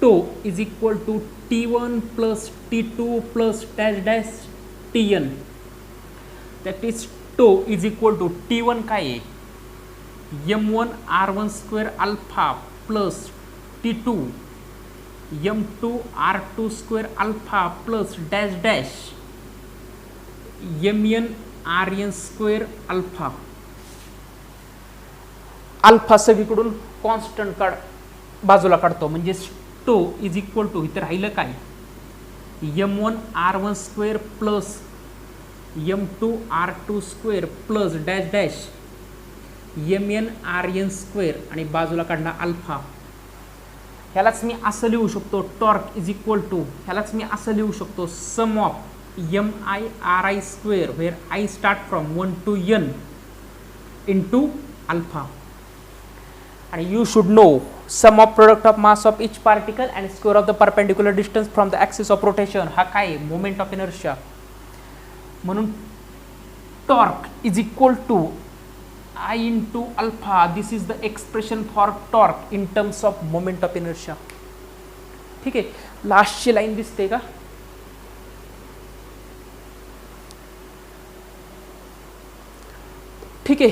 tau is equal to T1 plus T2 plus dash dash Tn. That is tau is equal to T1 काय आहे m1 r1 square alpha plus T2 m2 r2 square alpha plus dash dash mn rn square alpha. Alpha सगळीकडून constant बाजूला काढतो, म्हणजे टो is equal to इथं राहिलं काय m1 r1 square plus m2 r2 square plus dash dash mn rn square आणि बाजूला काढणार अल्फा. ह्यालाच मी असं लिहू शकतो टॉर्क इज इक्वल टू, ह्यालाच मी असं लिहू शकतो sum of mi ri square where I start from 1 to n into alpha. आणि you should know sum of product of mass of each particle and square of the perpendicular distance from the axis of rotation. हा काय आहे moment of inertia. म्हणून torque is equal to I into alpha. This is the expression for torque in terms of moment of inertia. ठीक आहे, लास्टची line दिसते का, ठीक आहे.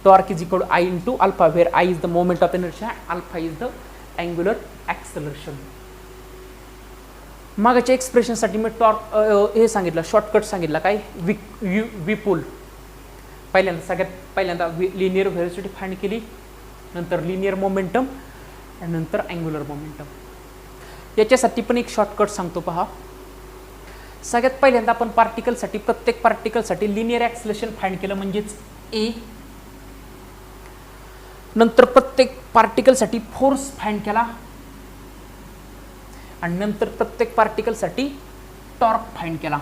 Torque is equal to I into alpha where I is the moment of inertia, alpha is the angular acceleration. मागच्या एक्सप्रेशनसाठी मी torque हे सांगितलं, शॉर्टकट सांगितलं काय विपुल. सगळ्यात पहिल्यांदा लिनियर व्हेलोसिटी फाइंड केली, नंतर लिनियर मोमेंटम आणि नंतर अँग्युलर मोमेंटम. याच्यासाठी पण एक शॉर्टकट सांगतो पहा. सगळ्यात पहिल्यांदा आपण पार्टिकलसाठी, प्रत्येक पार्टिकलसाठी लिनियर ॲक्सेलरेशन फाइंड केलं म्हणजेच ए. नंतर प्रत्येक पार्टिकलसाठी फोर्स फाइंड केला आणि नंतर प्रत्येक पार्टिकलसाठी टॉर्क फाइंड केला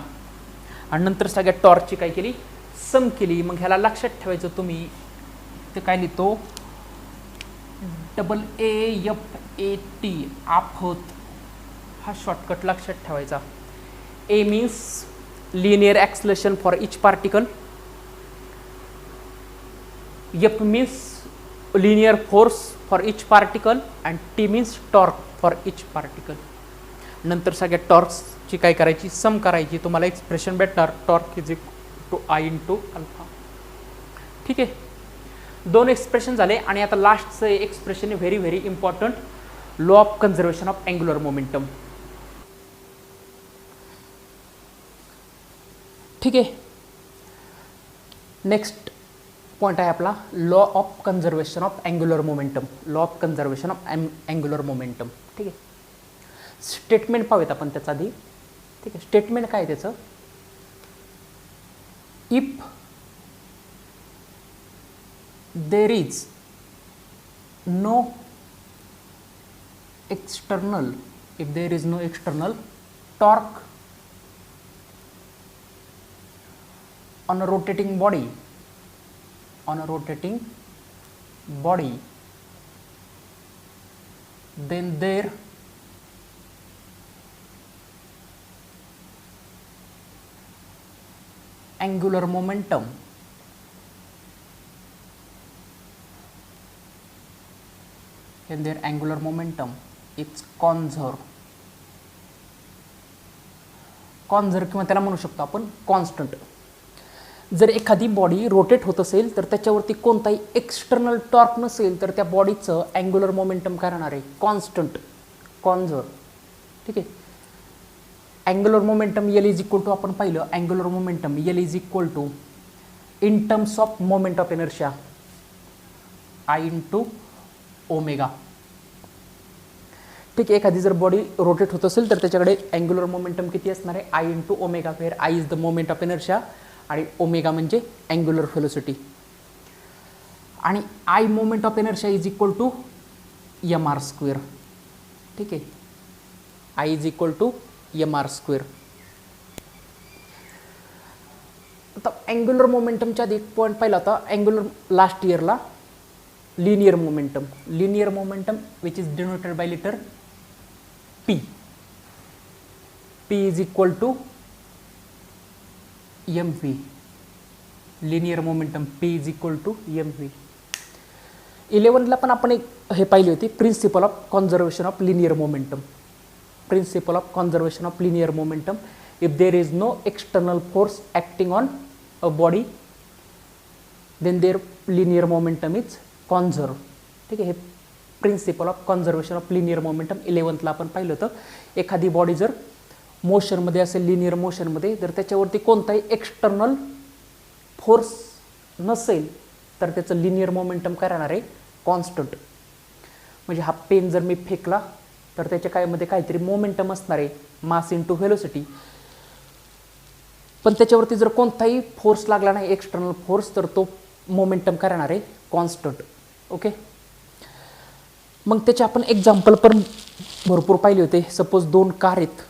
आणि नंतर सगळ्या टॉर्कची काय केली सम केली. मग ह्याला लक्षात ठेवायचं तुम्ही, ते काय लिहितो AAFAT आफत. हा शॉर्टकट लक्षात ठेवायचा. A means linear acceleration for each particle, F means linear force for each particle and T means torque for each particle. नंतर सगळ्या टॉर्क्सची काय करायची सम करायची, तुम्हाला एक्सप्रेशन भेटणार torque is equal to I into alpha. ठीक आहे, दोन एक्सप्रेशन झाले. आणि आता लास्टचं एक्सप्रेशन आहे very very important, law of conservation of angular momentum. ठीक आहे, नेक्स्ट पॉइंट आहे आपला law of conservation of angular momentum. Law of conservation of angular momentum. ठीक आहे, स्टेटमेंट पाहूयात आपण त्याचा आधी. ठीक आहे, स्टेटमेंट काय आहे त्याचं, if there is no external, if there is no external torque on a rotating body, on a rotating body, then there angular momentum is conserved. Conserve किंवा त्याला म्हणू शकतो आपण कॉन्स्टंट. जर एखादी बॉडी रोटेट होत असेल तर त्याच्यावरती कोणताही एक्सटर्नल टॉर्क नसेल तर त्या बॉडीचं अँग्युलर मोमेंटम काय राहणार आहे कॉन्स्टंट, कॉन्झर्व. ठीक आहे, angular momentum L is equal to आपण पाहिलं angular momentum L is equal to in terms of moment of inertia. I into omega. ठीक आहे, एखादी जर बॉडी रोटेट होत असेल तर त्याच्याकडे अँग्युलर मोमेंटम किती असणार आहे, I into omega, where I is the moment of inertia आणि ओमेगा म्हणजे अँग्युलर व्हेलोसिटी. आणि I moment of inertia is equal to M R square. ठीक आहे, I is equal to M R square. आता angular मोमेंटमच्या आधी एक point पाहिला होता, अँग्युलर लास्ट इयरला linear momentum. Linear momentum which is denoted by letter P. P is equal to mv. Linear momentum P is equal to mv. 11ला पण आपण एक हे पाहिली होती, principle of conservation of linear momentum. Principle of conservation of linear momentum. If there is no external force acting on a body then their linear momentum is conserve. ठीक आहे, हे principle of conservation of linear momentum 11ला आपण पाहिलं होतं. एखादी body जर मोशनमध्ये असेल, लिनियर मोशनमध्ये, जर त्याच्यावरती कोणताही एक्सटर्नल फोर्स नसेल तर त्याचं लिनियर मोमेंटम काय राहणार आहे, कॉन्स्टंट. म्हणजे हा पेन जर मी फेकला तर त्याच्या कायमध्ये काहीतरी मोमेंटम असणार आहे, मास इंटू व्हेलोसिटी. पण त्याच्यावरती जर कोणताही फोर्स लागला नाही, एक्सटर्नल फोर्स, तर तो मोमेंटम काय राहणार आहे, कॉन्स्टंट. ओके, मग त्याचे आपण एक्झाम्पल पण भरपूर पाहिले होते. सपोज दोन कार आहेत.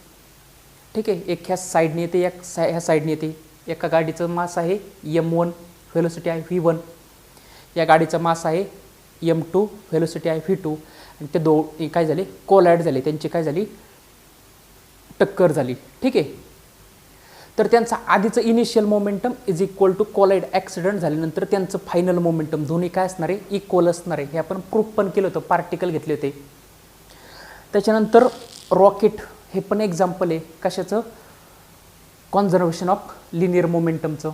ठीक आहे, एक ह्या साईडने येते, एक ह्या साईडने येते. एका गाडीचं मास आहे m1, व्हेलोसिटी आहे v1. या गाडीचा मास आहे m2, व्हेलोसिटी आहे v2. आणि ते काय झाले, कोलाइड झाले, त्यांची काय झाली, टक्कर झाली. ठीक आहे, तर त्यांचा आधीचं initial momentum is equal to collide accident झाल्यानंतर त्यांचं फायनल मोमेंटम दोन्ही काय असणार आहे, इक्वल असणार आहे. हे आपण प्रूफ पण केलं होतं, पार्टिकल घेतले होते. त्याच्यानंतर रॉकेट हे पण एक्झाम्पल आहे कशाचं, कॉन्झर्वेशन ऑफ लिनियर मोमेंटमचं.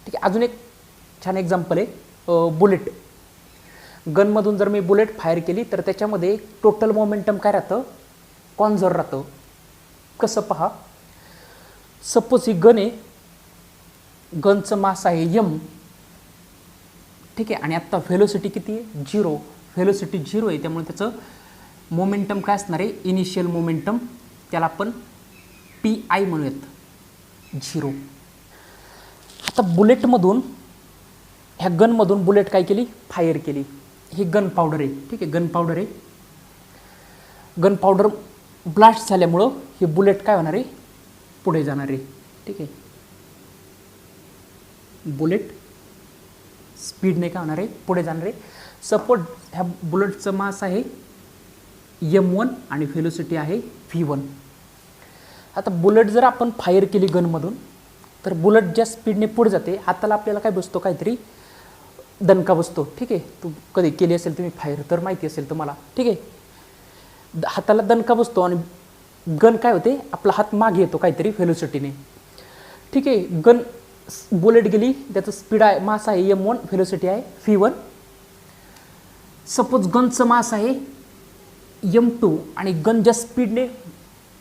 ठीक आहे, अजून एक छान एक्झाम्पल आहे बुलेट. गनमधून जर मी बुलेट फायर केली तर त्याच्यामध्ये टोटल मोमेंटम काय राहतं, कॉन्झर्व राहतं. कसं पहा, सपोज ही गन आहे, गनचं मास आहे m. ठीक आहे, आणि आत्ता व्हेलोसिटी किती आहे, 0. व्हेलोसिटी 0 आहे, त्यामुळे त्याचं मोमेंटम काय असणार आहे, इनिशियल मोमेंटम, त्याला आपण PI म्हणूयात, 0. आता बुलेटमधून, ह्या गनमधून बुलेट काय केली, फायर केली. ही गन पावडर आहे. ठीक आहे, गन पावडर आहे. गन पावडर ब्लास्ट झाल्यामुळं हे बुलेट काय होणार आहे, पुढे जाणार आहे. ठीक आहे, बुलेट स्पीडने काय होणार आहे, पुढे जाणार आहे. सपोज ह्या बुलेटचं मास आहे m1 आणि व्हेलोसिटी आहे v1. आता बुलेट जर आपण फायर केली गनमधून तर बुलेट ज्या स्पीडने पुढे जाते, हाताला आपल्याला काय बसतो, काहीतरी दणका बसतो. ठीक आहे, तू कधी केली असेल तुम्ही फायर तर माहिती असेल तुम्हाला. ठीक आहे, हाताला दणका बसतो आणि गन काय होते, आपला हात मागे येतो काहीतरी व्हेलोसिटीने. ठीक आहे, गन बुलेट गेली, त्याचं स्पीड आहे, मास आहे m1, व्हेलोसिटी आहे v1. सपोज गनचं मास आहे m2 आणि गन ज्या स्पीडने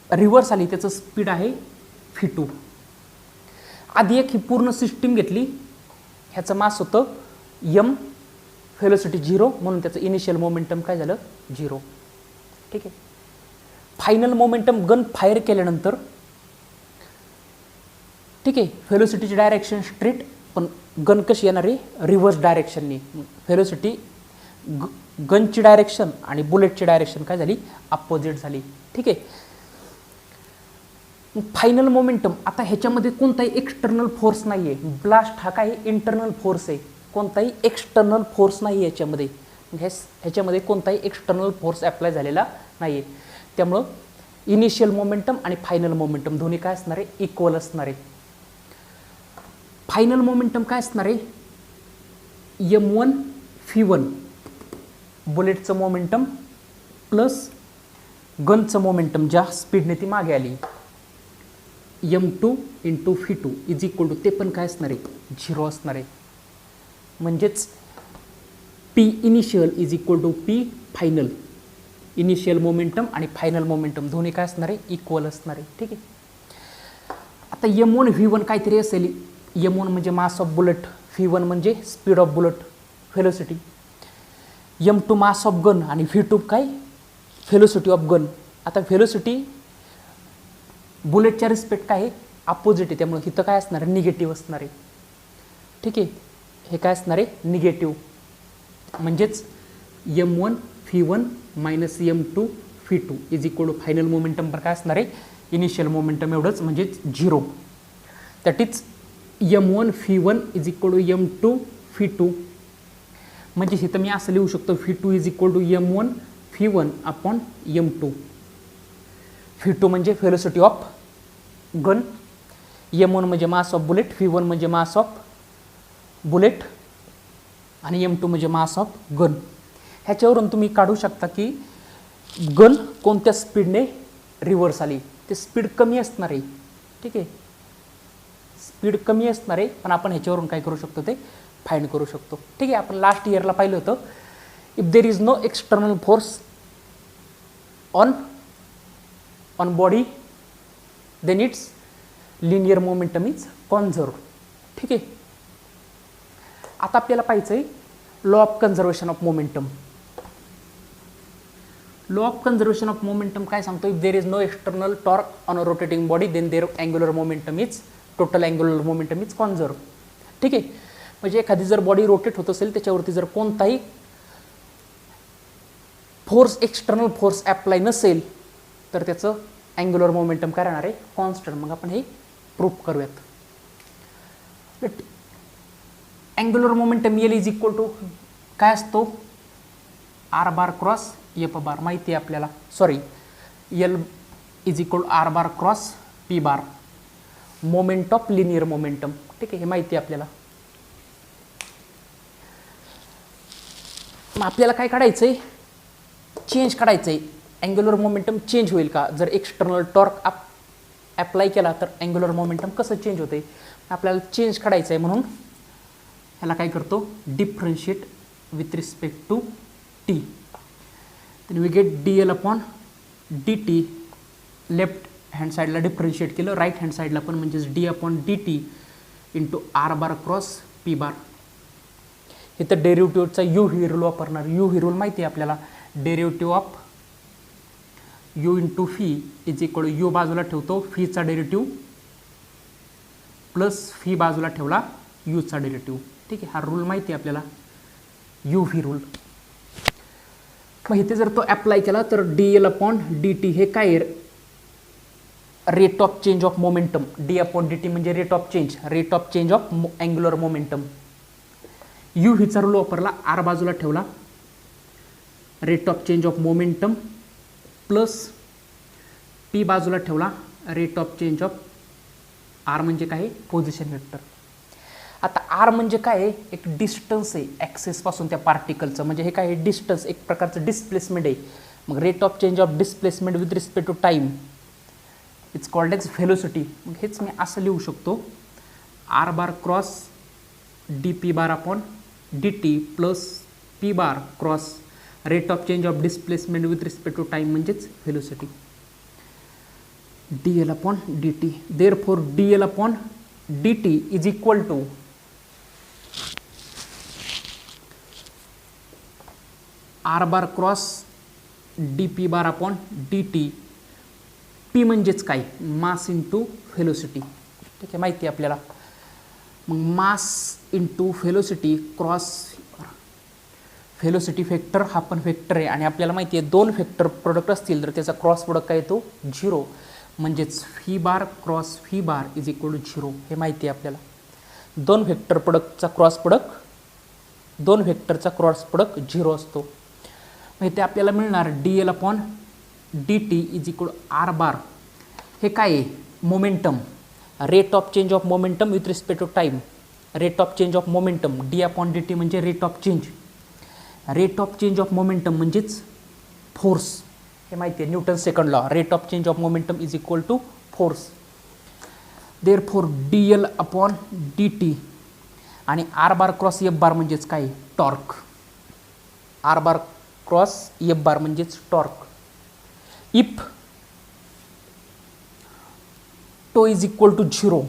रिव्हर्स आली त्याचं स्पीड आहे v2. आधी एक ही पूर्ण सिस्टीम घेतली, ह्याचं मास होतं m, व्हेलोसिटी 0, म्हणून त्याचं इनिशियल मोमेंटम काय झालं, 0. ठीक आहे, फायनल मोमेंटम गन फायर केल्यानंतर, ठीक आहे, व्हेलोसिटीची डायरेक्शन स्ट्रेट, पण गन कशी येणार आहे, रिव्हर्स डायरेक्शननी. व्हेलोसिटी गनची डायरेक्शन आणि बुलेटची डायरेक्शन काय झाली, अपोजिट झाली. ठीक आहे, फायनल मोमेंटम, आता ह्याच्यामध्ये कोणताही एक्सटर्नल फोर्स नाही आहे. ब्लास्ट हा काही इंटरनल फोर्स आहे, कोणताही एक्सटर्नल फोर्स नाही आहे ह्याच्यामध्ये. ह्याच्यामध्ये कोणताही एक्सटर्नल फोर्स अप्लाय झालेला नाही आहे. त्यामुळं इनिशियल मोमेंटम आणि फायनल मोमेंटम दोन्ही काय असणार आहे, इक्वल असणार आहे. फायनल मोमेंटम काय असणार आहे, m1 v1, बुलेटचं मोमेंटम प्लस गनचं मोमेंटम ज्या स्पीडने ती मागे आली, m2 into v2 is equal to, ते पण काय असणार आहे, 0 असणार आहे. म्हणजेच P initial is equal to P final. Initial momentum आणि फायनल मोमेंटम दोन्ही काय असणार आहे, इक्वल असणार आहे. ठीक आहे, आता m1 v1 काहीतरी असेल. m1 म्हणजे मास ऑफ बुलेट, v1 म्हणजे speed of bullet, velocity. m2 mass of gun आणि v2 काय व्हेलोसिटी ऑफ गन. आता व्हेलोसिटी बुलेटच्या रिस्पेक्ट काय आहे अपोजिट आहे, त्यामुळे इथं काय असणार आहे निगेटिव्ह असणार आहे. ठीक आहे, हे काय असणार आहे निगेटिव्ह, म्हणजेच m1 v1 minus m2 v2 is equal to final momentum पर काय असणार आहे इनिशियल मोमेंटम एवढंच म्हणजेच 0. That is m1 v1 is equal to m2 v2. म्हणजे इथं मी असं लिहू शकतो v2 is equal to m1 v1 upon m2. v2 म्हणजे व्हेलोसिटी ऑफ गन, m1 म्हणजे मास ऑफ बुलेट, v1 म्हणजे मास ऑफ बुलेट आणि m2 म्हणजे मास ऑफ गन. ह्याच्यावरून तुम्ही काढू शकता की गन कोणत्या स्पीडने रिव्हर्स आली, ते स्पीड कमी असणार आहे. ठीक आहे, स्पीड कमी असणार आहे, पण आपण ह्याच्यावरून काय करू शकतो ते फाइंड करू शकतो. ठीक आहे, आपण लास्ट इयरला पाहिलं होतं if there is no external force on body then its linear momentum is conserve. ठीक आहे, आता आपल्याला पाहायचं आहे law of conservation of momentum. Law of conservation of momentum काय सांगतो if there is no external torque on a rotating body then their angular momentum is total angular momentum is conserve. ठीक आहे, म्हणजे एखादी जर बॉडी रोटेट होत असेल त्याच्यावरती जर कोणताही फोर्स एक्सटर्नल फोर्स ॲप्लाय नसेल तर त्याचं अँग्युलर मोमेंटम काय राहणार आहे कॉन्स्टंट. मग आपण हे प्रूफ करूयात. Angular momentum L is equal to काय असतो R bar cross F bar माहिती आहे आपल्याला, sorry L is equal to R bar cross P bar moment of linear momentum. ठीक आहे, हे माहिती आहे आपल्याला. मग आपल्याला काय काढायचं आहे चेंज काढायचं आहे, अँग्युलर मोमेंटम चेंज होईल का जर एक्सटर्नल टॉर्क ॲप्लाय केला तर अँग्युलर मोमेंटम कसं चेंज होते आपल्याला चेंज काढायचं आहे. म्हणून ह्याला काय करतो differentiate with respect to T. then we get dl upon dt. Left hand साईडला डिफरन्शिएट केलं, राईट हँड साईडला पण म्हणजेच d upon dt into R bar cross P bar. इथं डेरिव्हेटिव्हचा यू ही रूल वापरणार. यू ही रूल माहिती आहे आपल्याला, derivative of U into phi is equal U बाजूला ठेवतो फीचा डेरिव्हेटिव्ह प्लस फी बाजूला ठेवला यूचा डेरिव्हेटिव्ह. ठीक आहे, हा रूल माहिती आहे आपल्याला यू व्ही रूल. मग इथे जर तो ॲप्लाय केला तर D L upon D T हे काय rate of change of momentum. D upon D T म्हणजे rate of change of angular momentum. U हिचा रूल वापरला, आर बाजूला ठेवला, rate of change of momentum plus P बाजूला ठेवला, rate of change of R म्हणजे काय पोझिशन वेक्टर. आता आर म्हणजे काय एक डिस्टन्स आहे ॲक्सेसपासून त्या पार्टिकलचं, म्हणजे हे काय डिस्टन्स एक प्रकारचं डिस्प्लेसमेंट आहे. मग rate of change of displacement with respect to time it's called as velocity. मग हेच मी असं लिहू शकतो R bar cross D P bar upon D T plus P bar cross rate of change of displacement with respect to time म्हणजेच velocity. D L upon D T. Therefore D L upon D T is equal to R bar cross D P bar upon D T. P म्हणजेच काय मास into velocity. ठीक आहे, माहिती आहे आपल्याला. मग मास into velocity cross velocity vector हा पण वेक्टर आहे आणि आपल्याला माहिती आहे दोन वेक्टर प्रोडक्ट असतील तर त्याचा क्रॉस प्रोडक्ट काय येतो 0. म्हणजेच phi bar cross phi bar is equal to 0 हे माहिती आहे आपल्याला. दोन वेक्टर प्रोडक्टचा क्रॉस प्रोडक्ट 0 असतो. मग इथे आपल्याला मिळणार D L upon D T is equal R bar. हे काय आहे momentum, rate of change of momentum with respect to time. Rate of change of momentum D upon D T म्हणजे rate of change of momentum म्हणजेच force. हे माहिती आहे Newton second law. Rate of change of momentum is equal to force. Therefore D L upon D T आणि R bar cross F bar म्हणजेच काय torque. R bar cross F bar म्हणजेच torque. If tau is equal to 0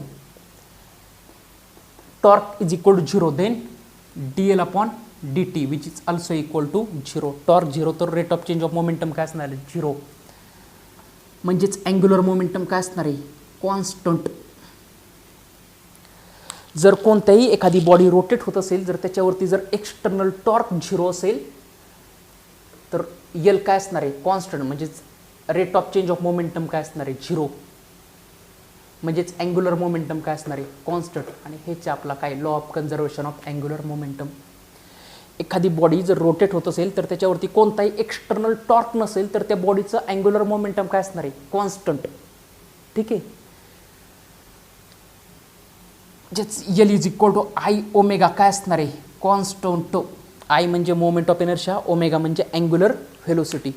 torque is equal to 0 then D L upon D T which is also equal to 0. Torque 0 तर rate of change of momentum काय असणार आहे 0. म्हणजेच angular momentum काय असणार आहे constant. जर कोणत्याही एखादी बॉडी रोटेट होत असेल जर त्याच्यावरती जर एक्सटर्नल टॉर्क 0 असेल तर यल काय असणार आहे कॉन्स्टंट. म्हणजेच rate of change of momentum काय असणार आहे 0. म्हणजेच अँग्युलर मोमेंटम काय असणार आहे कॉन्स्टंट. आणि हेच आपला काय law of conservation of angular momentum. एखादी बॉडी जर रोटेट होत असेल तर त्याच्यावरती कोणताही एक्सटर्नल टॉर्क नसेल तर त्या बॉडीचं अँग्युलर मोमेंटम काय असणार आहे कॉन्स्टंट. ठीक आहे. जेच L is equal to I omega काय असणार आहे कॉन्स्टंट. आय म्हणजे मोमेंट ऑफ इनर्शिया, ओमेगा म्हणजे अँग्युलर व्हेलोसिटी.